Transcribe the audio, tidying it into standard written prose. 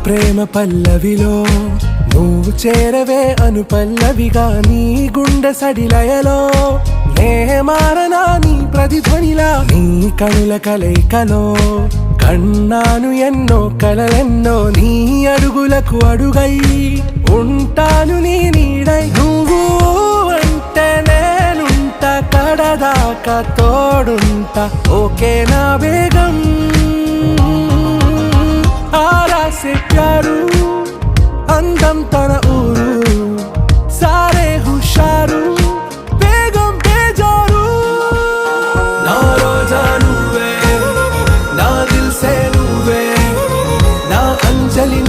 ప్రేమ పల్లవిలో నువ్వు చేరవే అను పల్లవిగా నీ గుండె సడిలయలో నే మారనా నీ ప్రతిధ్వనిలా నీ కనుల కలయికలో కన్నాను ఎన్నో కలలెన్నో నీ అడుగులకు అడుగై ఉంటాను నీ నీడై నువ్వు అంటే నేనుంట కడదాకా తోడుంటా ఓకే నా బేగం आरा से प्यारू अंदम तन ऊरू सारे हुशारू बेगम बेजारू ना रोजा नुवे ना दिल से नुवे ना अंजलि